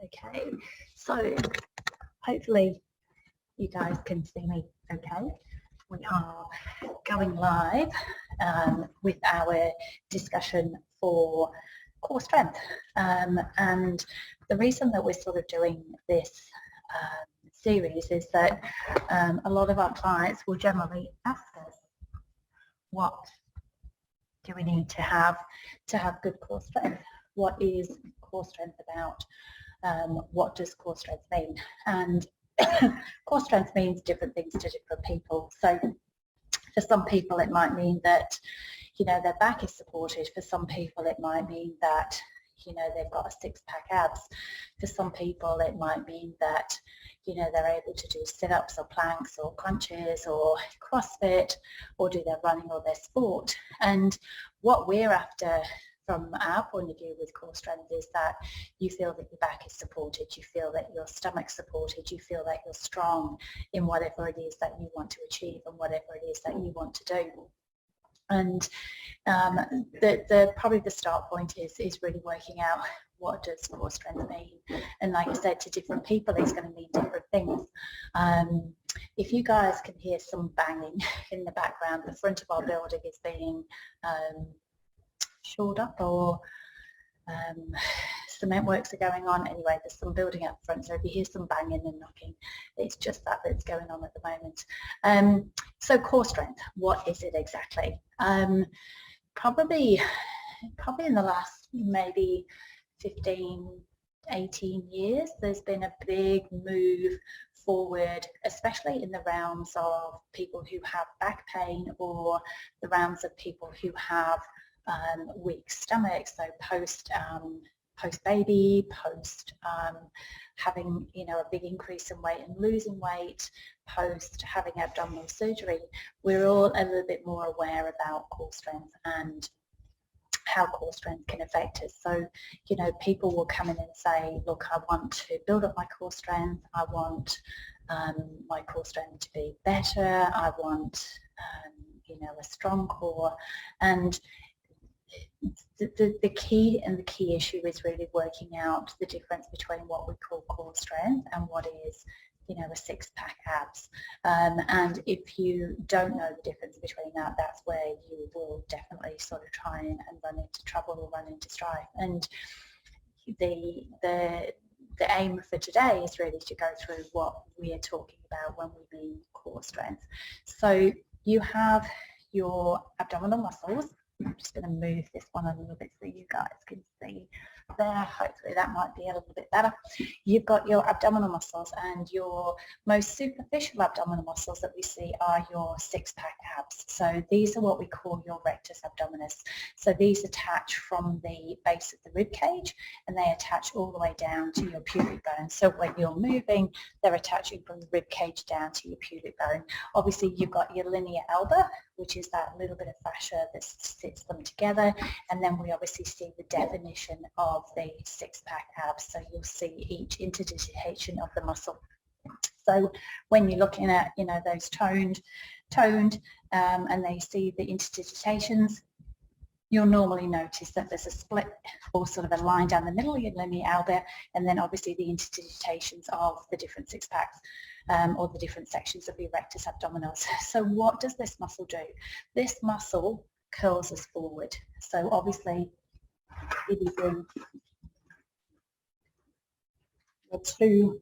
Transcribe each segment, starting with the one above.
Okay, so hopefully you guys can see me okay. We are going live with our discussion for core strength, and the reason that we're sort of doing this series is that a lot of our clients will generally ask us, what do we need to have good core strength? What is core strength about? What does core strength mean? And core strength means different things to different people. So for some people it might mean that, you know, their back is supported. For some people it might mean that, you know, they've got a six-pack abs. For some people it might mean that, you know, they're able to do sit-ups or planks or crunches or CrossFit or do their running or their sport. And what we're after from our point of view with core strength is that you feel that your back is supported, you feel that your stomach's supported, you feel that you're strong in whatever it is that you want to achieve and whatever it is that you want to do. And probably the start point is really working out, what does core strength mean? And like I said, to different people it's going to mean different things. If you guys can hear some banging in the background, the front of our building is being shored up, or cement works are going on. Anyway, there's some building up front, so if you hear some banging and knocking, it's just that's going on at the moment. So core strength, what is it exactly? Probably in the last maybe 15, 18 years, there's been a big move forward, especially in the realms of people who have back pain, or the realms of people who have weak stomachs, so post baby, post having, you know, a big increase in weight and losing weight, post having abdominal surgery. We're all a little bit more aware about core strength and how core strength can affect us. So, you know, people will come in and say, look, I want to build up my core strength, I want my core strength to be better, I want you know, a strong core. And the key issue is really working out the difference between what we call core strength and what is, you know, a six-pack abs. And if you don't know the difference between that, that's where you will definitely sort of try and run into trouble or run into strife. And the aim for today is really to go through what we are talking about when we mean core strength. So you have your abdominal muscles. I'm just going to move this one a little bit so you guys can see there. Hopefully that might be a little bit better. You've got your abdominal muscles, and your most superficial abdominal muscles that we see are your six-pack abs. So these are what we call your rectus abdominis. So these attach from the base of the rib cage, and they attach all the way down to your pubic bone. So when you're moving, they're attaching from the rib cage down to your pubic bone. Obviously you've got your linea alba, which is that little bit of fascia that sits them together, and then we obviously see the definition of the six-pack abs. So you'll see each interdigitation of the muscle. So when you're looking at, you know, those toned, and they see the interdigitations, you'll normally notice that there's a split or sort of a line down the middle of your linea alba, and then obviously the interdigitations of the different six packs, or the different sections of the rectus abdominis. So what does this muscle do? This muscle curls us forward. So obviously it is in the two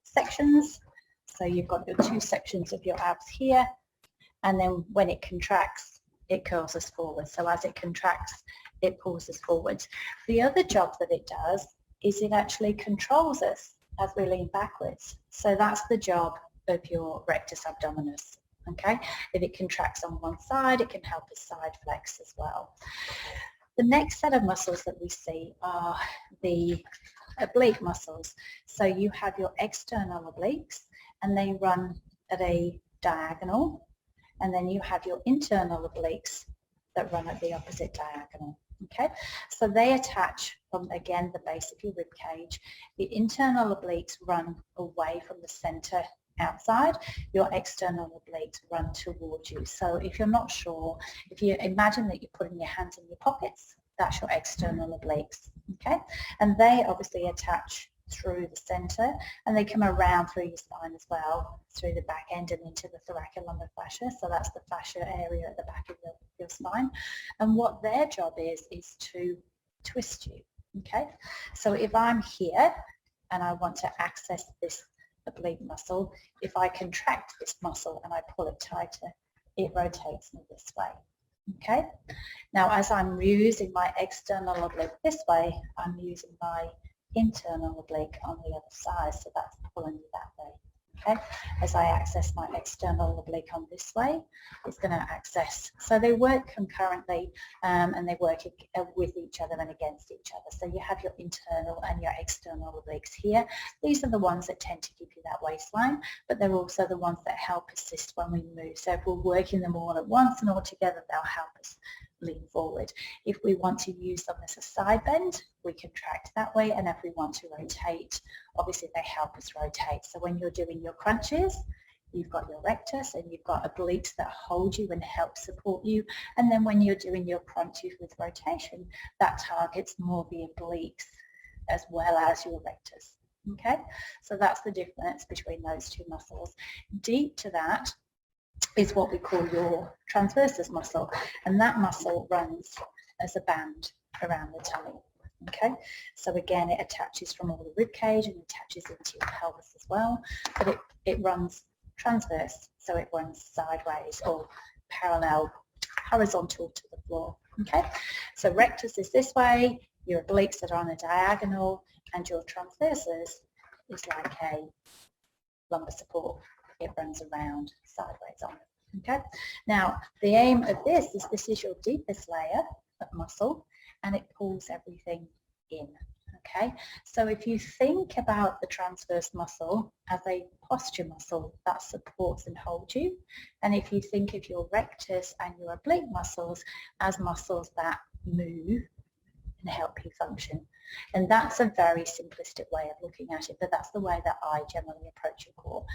sections. So you've got your two sections of your abs here, and then when it contracts, it curls us forward. So as it contracts, it pulls us forward. The other job that it does is it actually controls us as we lean backwards. So that's the job of your rectus abdominis. Okay, if it contracts on one side, it can help us side flex as well. The next set of muscles that we see are the oblique muscles. So you have your external obliques, and they run at a diagonal, and then you have your internal obliques that run at the opposite diagonal. Okay, so they attach from, again, the base of your rib cage. The internal obliques run away from the center outside, your external obliques run towards you. So if you're not sure, if you imagine that you're putting your hands in your pockets, that's your external obliques. Okay, and they obviously attach through the center, and they come around through your spine as well, through the back end and into the thoracolumbar fascia. So that's the fascia area at the back of your spine. And what their job is to twist you. Okay, so if I'm here and I want to access this oblique muscle, if I contract this muscle and I pull it tighter, it rotates me this way. Okay, now as I'm using my external oblique this way, I'm using my internal oblique on the other side, so that's pulling me that way. Okay, as I access my external oblique on this way, it's going to access. So they work concurrently and they work with each other and against each other. So you have your internal and your external obliques here. These are the ones that tend to give you that waistline, but they're also the ones that help assist when we move. So if we're working them all at once and all together, they'll help us lean forward. If we want to use them as a side bend, we contract that way, and if we want to rotate, obviously they help us rotate. So when you're doing your crunches, you've got your rectus and you've got obliques that hold you and help support you, and then when you're doing your crunches with rotation, that targets more the obliques as well as your rectus. Okay, so that's the difference between those two muscles. Deep to that is what we call your transversus muscle, and that muscle runs as a band around the tummy. Okay, so again, it attaches from all the rib cage and attaches into your pelvis as well, but it runs transverse, so it runs sideways or parallel, horizontal to the floor. Okay, so rectus is this way, your obliques are on a diagonal, and your transversus is like a lumbar support. It runs around sideways on it. Okay, now the aim of this is your deepest layer of muscle, and it pulls everything in. Okay, so if you think about the transverse muscle as a posture muscle that supports and holds you, and if you think of your rectus and your oblique muscles as muscles that move and help you function. And that's a very simplistic way of looking at it, but that's the way that I generally approach your core.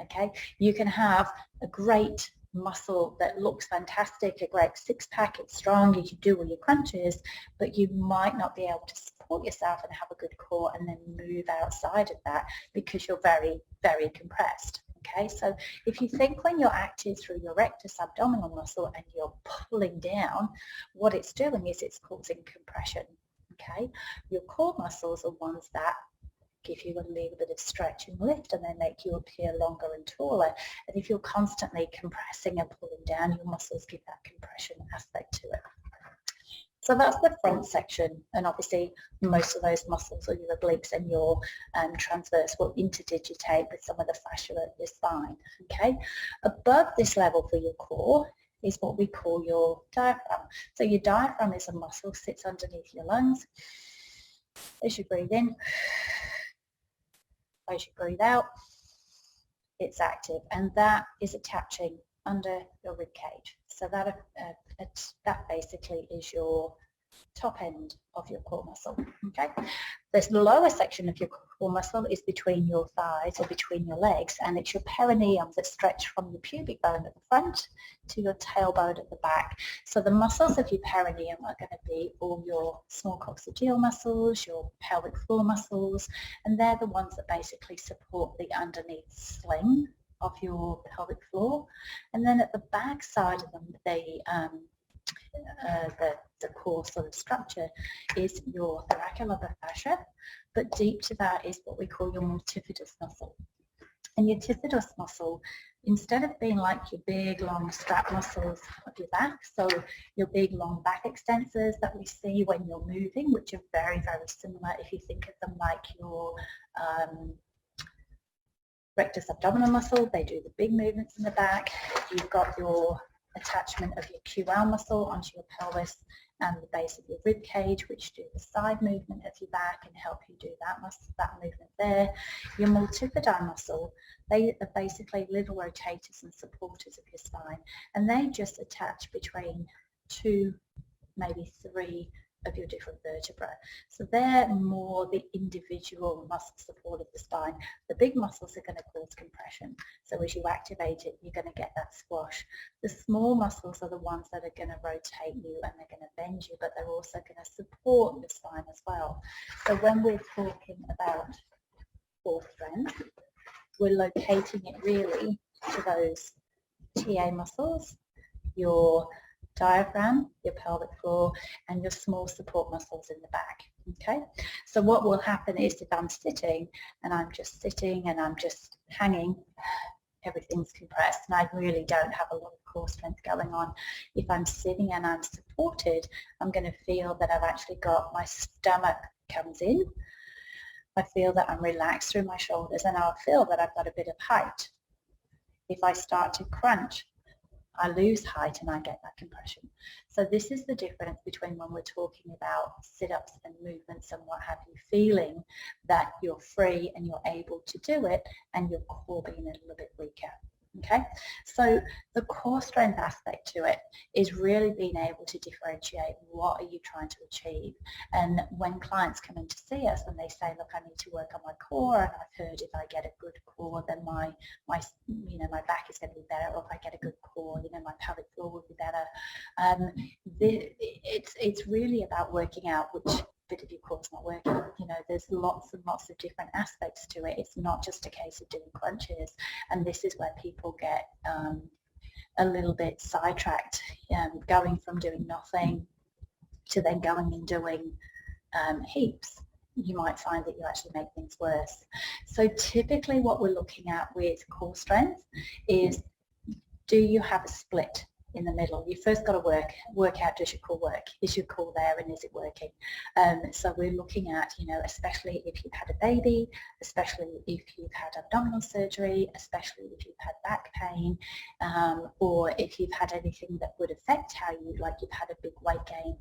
Okay, you can have a great muscle that looks fantastic, a great six-pack, it's strong, you can do all your crunches, but you might not be able to support yourself and have a good core and then move outside of that because you're very, very compressed. Okay, so if you think when you're active through your rectus abdominal muscle and you're pulling down, what it's doing is it's causing compression. Okay, your core muscles are ones that give you a little bit of stretch and lift, and they make you appear longer and taller. And if you're constantly compressing and pulling down, your muscles give that compression aspect to it. So that's the front section, and obviously most of those muscles, or your obliques and your transverse, will interdigitate with some of the fascia at your spine. Okay, above this level for your core is what we call your diaphragm. So your diaphragm is a muscle, sits underneath your lungs. As you breathe in, as you breathe out, it's active, and that is attaching under your rib cage. So that basically is your top end of your core muscle. Okay, this lower section of your core muscle is between your thighs or between your legs, and it's your perineum that stretch from your pubic bone at the front to your tailbone at the back. So the muscles of your perineum are going to be all your small coccygeal muscles, your pelvic floor muscles, and they're the ones that basically support the underneath sling of your pelvic floor. And then at the back side of them, the core sort of structure is your thoracolumbar fascia, but deep to that is what we call your multifidus muscle. And your multifidus muscle, instead of being like your big long strap muscles of your back, so your big long back extensors that we see when you're moving, which are very, very similar if you think of them like your rectus abdominal muscle, they do the big movements in the back. You've got your attachment of your QL muscle onto your pelvis and the base of your rib cage, which do the side movement of your back and help you do that movement there. Your multifidi muscle, they are basically little rotators and supporters of your spine, and they just attach between 2, maybe 3 of your different vertebrae. So they're more the individual muscle support of the spine. The big muscles are going to cause compression. So as you activate it, you're going to get that squash. The small muscles are the ones that are going to rotate you and they're going to bend you, but they're also going to support the spine as well. So when we're talking about core strength, we're locating it really to those TA muscles, your diaphragm, your pelvic floor, and your small support muscles in the back. Okay, so what will happen is if I'm sitting and I'm just sitting and I'm just hanging, everything's compressed and I really don't have a lot of core strength going on. If I'm sitting and I'm supported, I'm going to feel that I've actually got my stomach comes in. I feel that I'm relaxed through my shoulders, and I'll feel that I've got a bit of height. If I start to crunch, I lose height and I get that compression. So this is the difference between when we're talking about sit-ups and movements and what have you, feeling that you're free and you're able to do it and your core being a little bit weaker. Okay, so the core strength aspect to it is really being able to differentiate what are you trying to achieve. And when clients come in to see us and they say, look, I need to work on my core, and I've heard if I get a good core, then my back is going to be better, or if I get a good core, my pelvic floor will be better. It's really about working out which bit of your core's not working. There's lots and lots of different aspects to it. It's not just a case of doing crunches, and this is where people get a little bit sidetracked, going from doing nothing to then going and doing heaps. You might find that you actually make things worse. So typically what we're looking at with core strength is, do you have a split in the middle? You first got to work out, does your core work? Is your core there and is it working? So we're looking at, especially if you've had a baby, especially if you've had abdominal surgery, especially if you've had back pain, or if you've had anything that would affect how you've had a big weight gain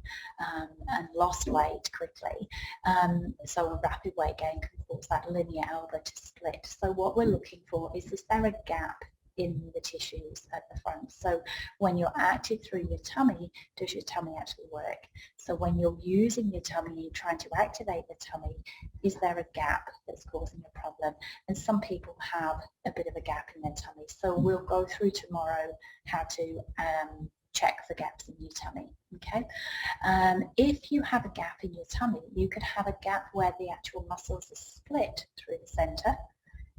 and lost weight quickly. So a rapid weight gain can cause that linear elbow to split. So what we're looking for is there a gap in the tissues at the front? So when you're active through your tummy, does your tummy actually work? So when you're using your tummy, you're trying to activate the tummy, is there a gap that's causing a problem? And some people have a bit of a gap in their tummy. So we'll go through tomorrow how to check for gaps in your tummy. Okay. If you have a gap in your tummy, you could have a gap where the actual muscles are split through the center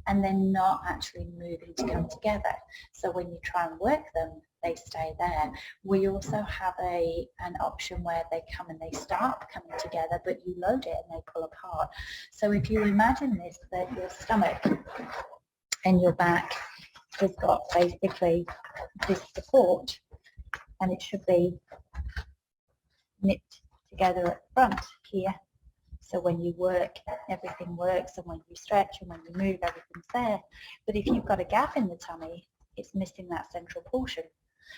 and they're not actually moving to come together. So when you try and work them, they stay there. We also have an option where they come and they start coming together, but you load it and they pull apart. So if you imagine this, that your stomach and your back has got basically this support, and it should be nipped together at the front here. So when you work, everything works, and when you stretch and when you move, everything's there. But if you've got a gap in the tummy, it's missing that central portion.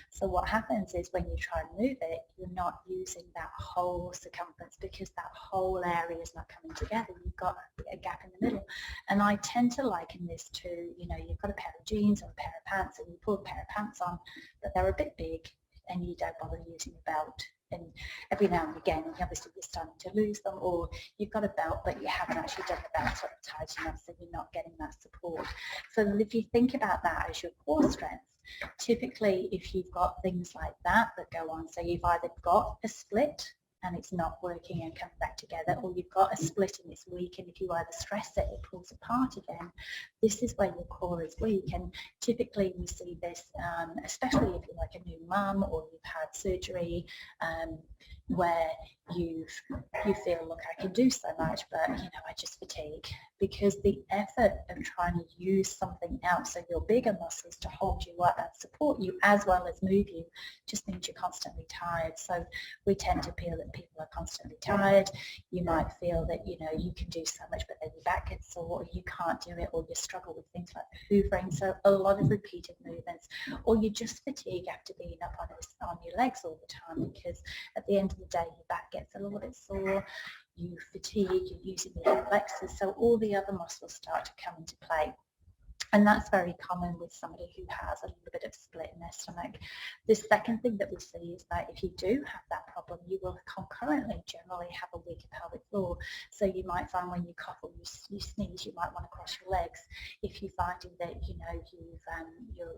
So what happens is when you try and move it, you're not using that whole circumference because that whole area is not coming together. You've got a gap in the middle. And I tend to liken this to, you've got a pair of jeans or a pair of pants, and you pull a pair of pants on, but they're a bit big and you don't bother using a belt. And every now and again, obviously you're starting to lose them, or you've got a belt but you haven't actually done the belt sort of tight enough, so you're not getting that support. So if you think about that as your core strength, typically if you've got things like that go on, so you've either got a split and it's not working and comes back together, or you've got a split and it's weak, and if you either stress it, it pulls apart again. This is where your core is weak, and typically we see this, especially if you're like a new mum or you've had surgery, where you feel, look, I can do so much, but I just fatigue, because the effort of trying to use something else, so your bigger muscles to hold you up and support you as well as move you, just means you're constantly tired. So we tend to feel that people are constantly tired. You might feel that you can do so much, but then your back gets sore, or you can't do it, or you struggle with things like hoovering, so a lot of repeated movements, or you just fatigue after being up on your legs all the time, because at the end of the day your back gets a little bit sore, you fatigue, you're using the hip flexors, so all the other muscles start to come into play. And that's very common with somebody who has a little bit of split in their stomach. The second thing that we see is that if you do have that problem, you will concurrently generally have a weaker pelvic floor. So you might find when you cough or you sneeze, you might want to cross your legs. If you're finding that, you know,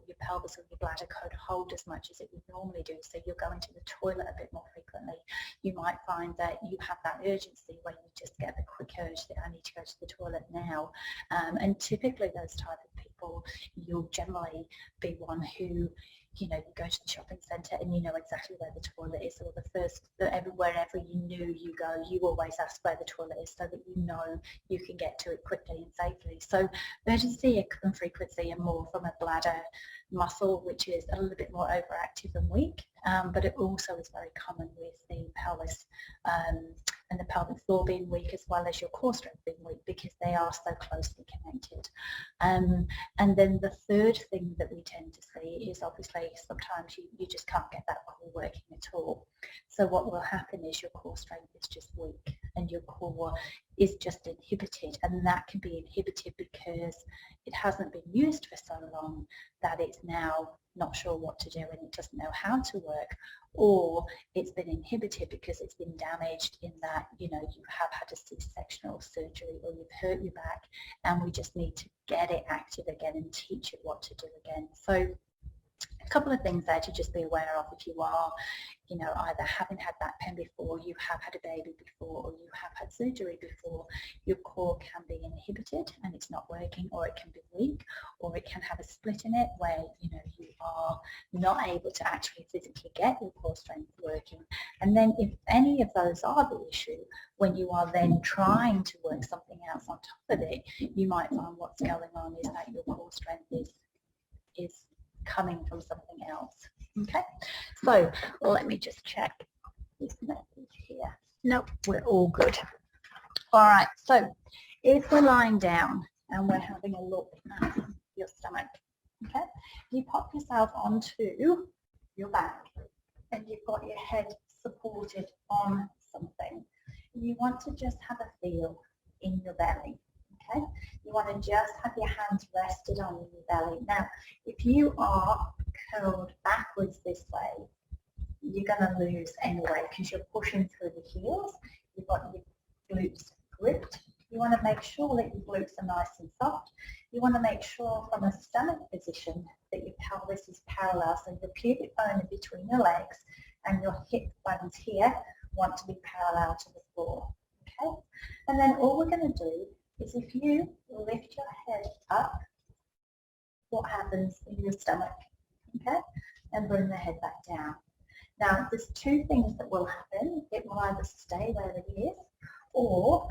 your pelvis or your bladder can't hold as much as it would normally do, so you're going to the toilet a bit more frequently, you might find that you have that urgency where you just get the quick urge that I need to go to the toilet now. And typically those type of people, you'll generally be one who, you know, you go to the shopping centre and you know exactly where the toilet is, or wherever you knew you go, you always ask where the toilet is so that you know you can get to it quickly and safely. So urgency and frequency are more from a bladder muscle, which is a little bit more overactive and weak, but it also is very common with the pelvis and the pelvic floor being weak, as well as your core strength being weak, because they are so closely connected. And then the third thing that we tend to see is obviously sometimes you just can't get that core working at all. So what will happen is your core strength is just weak and your core is just inhibited, and that can be inhibited because it hasn't been used for so long that it's now not sure what to do and it doesn't know how to work, or it's been inhibited because it's been damaged in that, you know, you have had a C-sectional surgery or you've hurt your back, and we just need to get it active again and teach it what to do again. So a couple of things there to just be aware of if you are, you know, either having had that pen before, you have had a baby before, or you have had surgery before. Your core can be inhibited and it's not working, or it can be weak, or it can have a split in it where, you know, you are not able to actually physically get your core strength working. And then if any of those are the issue, when you are then trying to work something else on top of it, you might find what's going on is that your core strength is coming from something else. Okay, so let me just check this message here. Nope, we're all good. All right, so if we're lying down and we're having a look at your stomach, okay, you pop yourself onto your back and you've got your head supported on something. You want to just have a feel in your belly. Okay, you want to just have your hands rested on your belly. Now, if you are curled backwards this way, you're going to lose anyway because you're pushing through the heels. You've got your glutes gripped. You want to make sure that your glutes are nice and soft. You want to make sure from a stomach position that your pelvis is parallel, so your pubic bone in between your legs and your hip bones here want to be parallel to the floor. Okay, and then all we're going to do is if you lift your head up, what happens in your stomach, okay, and bring the head back down. Now, there's two things that will happen. It will either stay where it is, or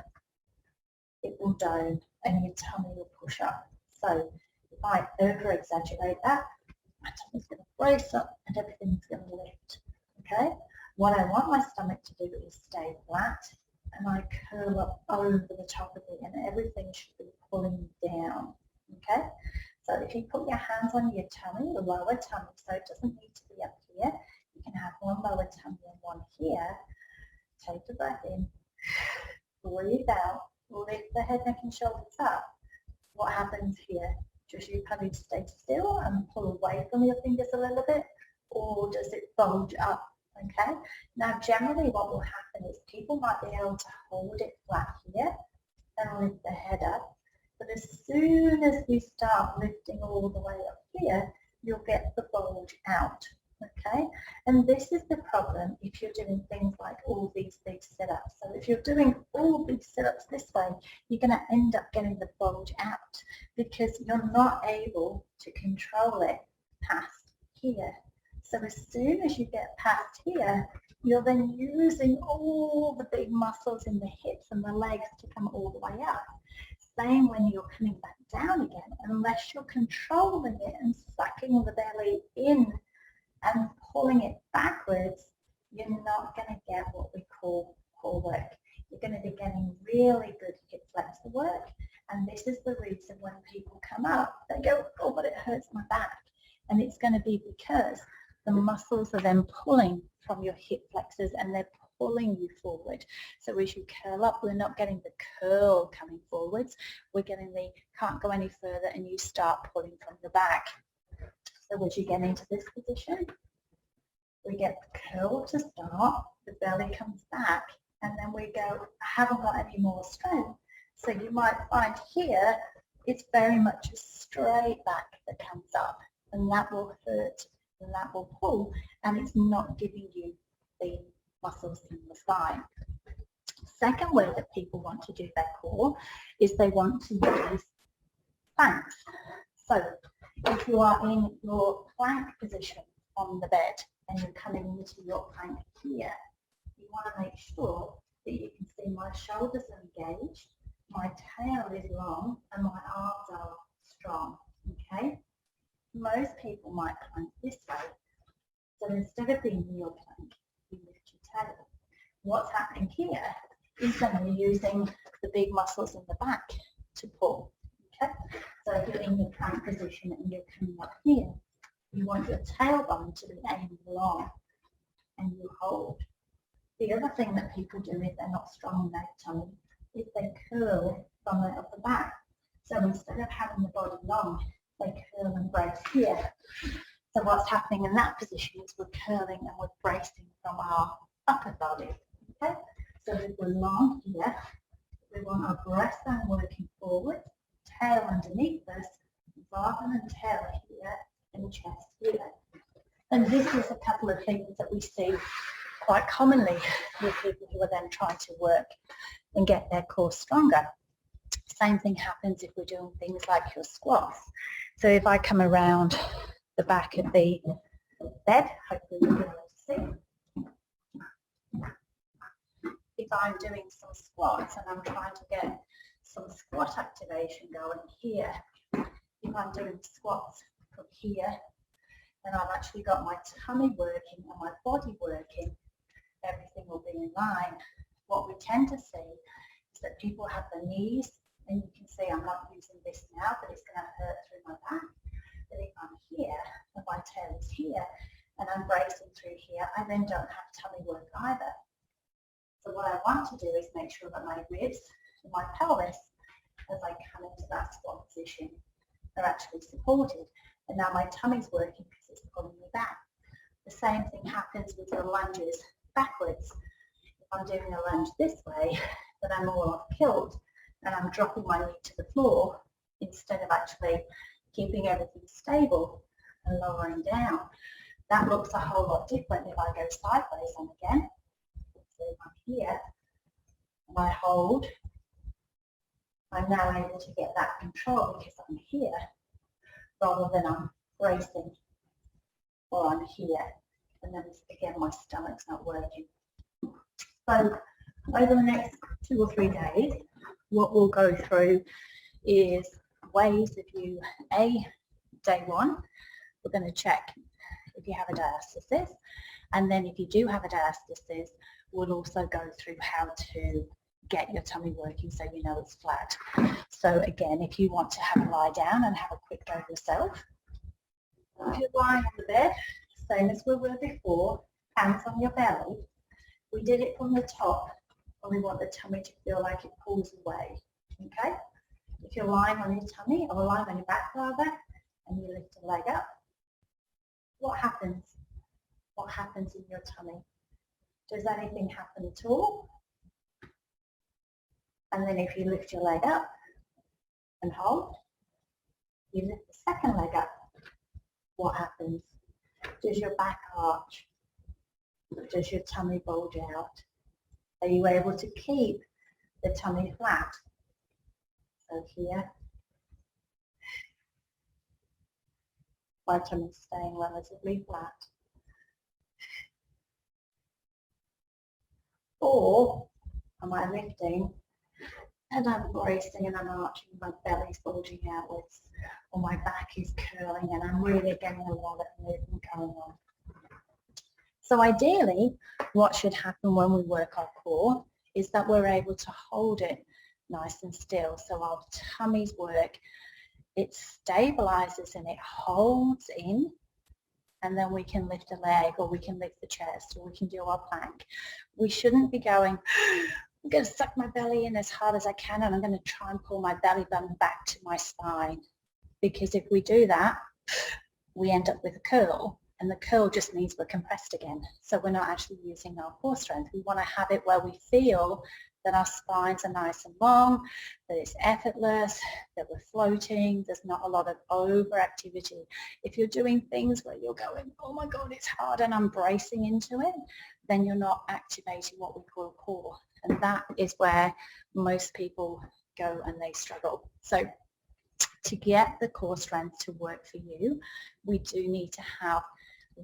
it will down and your tummy will push up. So if I over-exaggerate that, my tummy's going to brace up and everything's going to lift, okay? What I want my stomach to do is stay flat, and I curl up over the top of it, and everything should be pulling down, okay? So if you put your hands on your tummy, the lower tummy, so it doesn't need to be up here, you can have one lower tummy and one here. Take a breath in, breathe out, lift the head, neck and shoulders up. What happens here? Does your tummy stay still and pull away from your fingers a little bit, or does it bulge up? Okay, now generally what will happen is people might be able to hold it flat here and lift the head up, but as soon as we start lifting all the way up here, you'll get the bulge out. Okay, and this is the problem if you're doing things like all these big sit-ups. So if you're doing all these sit-ups this way, you're going to end up getting the bulge out because you're not able to control it past here. So as soon as you get past here, you're then using all the big muscles in the hips and the legs to come all the way up. Same when you're coming back down again, unless you're controlling it and sucking the belly in and pulling it backwards, you're not going to get what we call core work. You're going to be getting really good hip flexor work, and this is the reason when people come up, they go, oh, but it hurts my back. And it's going to be because the muscles are then pulling from your hip flexors and they're pulling you forward. So as you curl up, we're not getting the curl coming forwards, we're getting the can't go any further and you start pulling from the back. So as you get into this position, we get the curl to start, the belly comes back, and then we go, I haven't got any more strength. So you might find here, it's very much a straight back that comes up, and that will hurt, and that will pull, and it's not giving you the muscles in the spine. Second way that people want to do their core is they want to use planks. So if you are in your plank position on the bed and you're coming into your plank here, you want to make sure that you can see my shoulders are engaged, my tail is long, and my arms are strong, okay? Most people might plank this way. So instead of being in your plank, you lift your tail. What's happening here is that you're using the big muscles in the back to pull, okay? So if you're in your plank position and you're coming up here, you want your tailbone to be aimed long, and you hold. The other thing that people do if they're not strong in their tummy is they curl from the upper back. So instead of having the body long, they curl and brace here. So what's happening in that position is we're curling and we're bracing from our upper body. Okay? So if we're long here, we want our breastbone working forward, tail underneath us, rather than tail here and chest here. And this is a couple of things that we see quite commonly with people who are then trying to work and get their core stronger. Same thing happens if we're doing things like your squats. So if I come around the back of the bed, hopefully you'll be able to see. If I'm doing some squats and I'm trying to get some squat activation going here, if I'm doing squats from here, and I've actually got my tummy working and my body working, everything will be in line. What we tend to see is that people have their knees, and you can see I'm not using this now, but it's going to hurt through my back. But if I'm here, and my tail is here, and I'm bracing through here, I then don't have tummy work either. So what I want to do is make sure that my ribs and my pelvis, as I come into that squat position, are actually supported. And now my tummy's working because it's pulling me back. The same thing happens with your lunges backwards. If I'm doing a lunge this way, then I'm all off kilt and I'm dropping my knee to the floor instead of actually keeping everything stable and lowering down. That looks a whole lot different if I go sideways and again. So if I'm here and I hold, I'm now able to get that control because I'm here rather than I'm bracing or I'm here. And then again, my stomach's not working. So over the next 2 or 3 days, what we'll go through is ways of you, day one, we're going to check if you have a diastasis. And then if you do have a diastasis, we'll also go through how to get your tummy working so you know it's flat. So again, if you want to have a lie down and have a quick go yourself, if you're lying on the bed, same as we were before, hands on your belly. We did it from the top, and we want the tummy to feel like it pulls away, okay? If you're lying on your tummy, or lying on your back rather, and you lift a leg up, what happens? What happens in your tummy? Does anything happen at all? And then if you lift your leg up and hold, you lift the second leg up, what happens? Does your back arch? Does your tummy bulge out? Are you able to keep the tummy flat? So here, my tummy's staying relatively flat. Or am I lifting and I'm bracing and I'm arching, my belly's bulging outwards, or my back is curling and I'm really getting a lot of movement going on. So ideally, what should happen when we work our core is that we're able to hold it nice and still. So our tummies work, it stabilizes and it holds in and then we can lift a leg, or we can lift the chest, or we can do our plank. We shouldn't be going, I'm going to suck my belly in as hard as I can, and I'm going to try and pull my belly button back to my spine. Because if we do that, we end up with a curl, and the curl just means we're compressed again. So we're not actually using our core strength. We want to have it where we feel that our spines are nice and long, that it's effortless, that we're floating, there's not a lot of overactivity. If you're doing things where you're going, oh my God, it's hard, and I'm bracing into it, then you're not activating what we call core. And that is where most people go and they struggle. So to get the core strength to work for you, we do need to have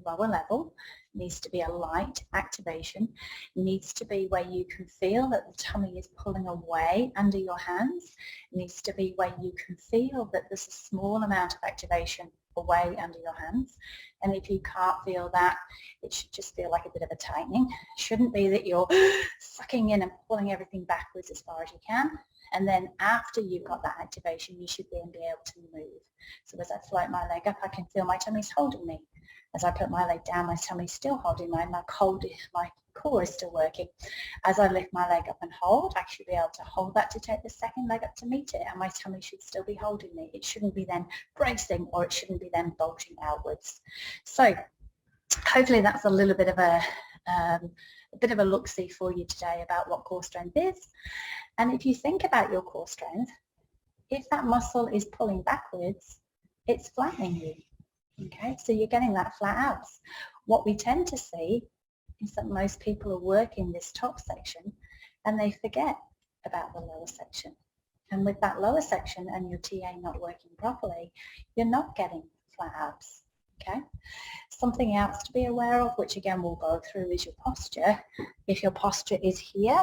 lower level, needs to be a light activation, needs to be where you can feel that the tummy is pulling away under your hands, needs to be where you can feel that there's a small amount of activation away under your hands. And if you can't feel that, it should just feel like a bit of a tightening. It shouldn't be that you're sucking in and pulling everything backwards as far as you can. And then after you've got that activation, you should then be able to move. So as I float my leg up, I can feel my tummy's holding me. As I put my leg down, my tummy's still holding me. My core is still working. As I lift my leg up and hold, I should be able to hold that to take the second leg up to meet it, and my tummy should still be holding me. It shouldn't be then bracing, or it shouldn't be then bulging outwards. So hopefully that's a little bit of a look-see for you today about what core strength is. And if you think about your core strength, if that muscle is pulling backwards, it's flattening you. Okay, so you're getting that flat abs. What we tend to see is that most people are working this top section and they forget about the lower section. And with that lower section and your TA not working properly, you're not getting flat abs. Okay, something else to be aware of, which again we'll go through, is your posture. If your posture is here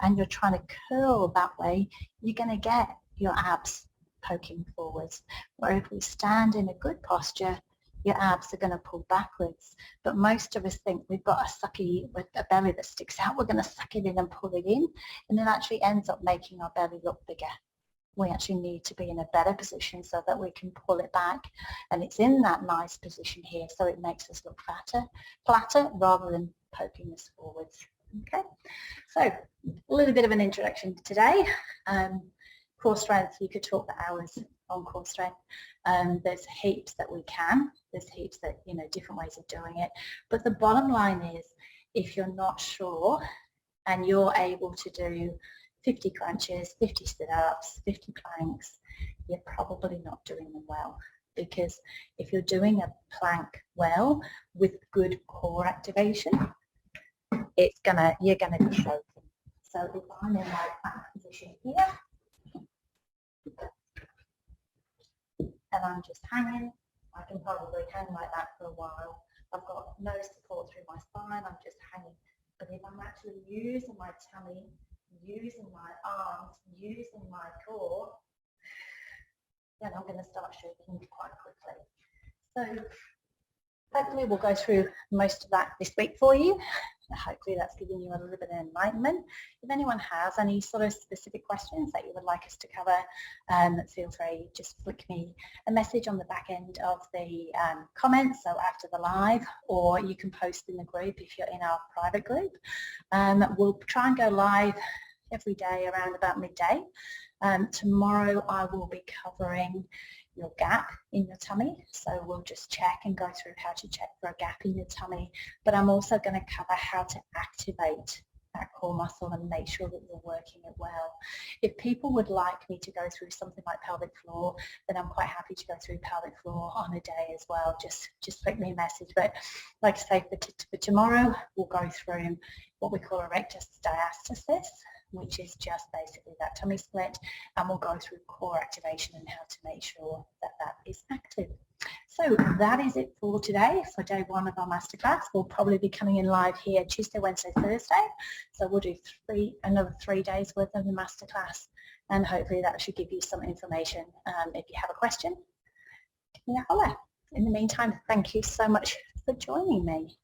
and you're trying to curl that way, you're going to get your abs poking forwards. Where if we stand in a good posture, your abs are going to pull backwards. But most of us think we've got a sucky with a belly that sticks out. We're going to suck it in and pull it in, and it actually ends up making our belly look bigger. We actually need to be in a better position so that we can pull it back, and it's in that nice position here, so it makes us look flatter rather than poking us forwards. Okay, so a little bit of an introduction today. Core strength, you could talk for hours on core strength. There's heaps that we can. There's heaps that, different ways of doing it. But the bottom line is, if you're not sure and you're able to do 50 crunches, 50 sit-ups, 50 planks, you're probably not doing them well. Because if you're doing a plank well with good core activation, you're gonna be choking. So if I'm in my plank position here, and I'm just hanging, I can probably hang like that for a while. I've got no support through my spine, I'm just hanging. But if I'm actually using my tummy, using my arms, using my core, then I'm going to start shaking quite quickly. So hopefully we'll go through most of that this week for you. Hopefully that's given you a little bit of enlightenment. If anyone has any sort of specific questions that you would like us to cover, feel free, just flick me a message on the back end of the comments, so after the live, or you can post in the group if you're in our private group. We'll try and go live every day around about midday. Tomorrow I will be covering your gap in your tummy, so we'll just check and go through how to check for a gap in your tummy, but I'm also going to cover how to activate that core muscle and make sure that you're working it well. If people would like me to go through something like pelvic floor, then I'm quite happy to go through pelvic floor on a day as well. Just flick me a message. But like I say, for tomorrow, we'll go through what we call a rectus diastasis, which is just basically that tummy split, and we'll go through core activation and how to make sure that that is active. So that is it for today, for day one of our masterclass. We'll probably be coming in live here Tuesday, Wednesday, Thursday. So we'll do another 3 days worth of the masterclass, and hopefully that should give you some information. If you have a question, give me a holler. In the meantime, thank you so much for joining me,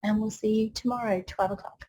and we'll see you tomorrow, 12 o'clock.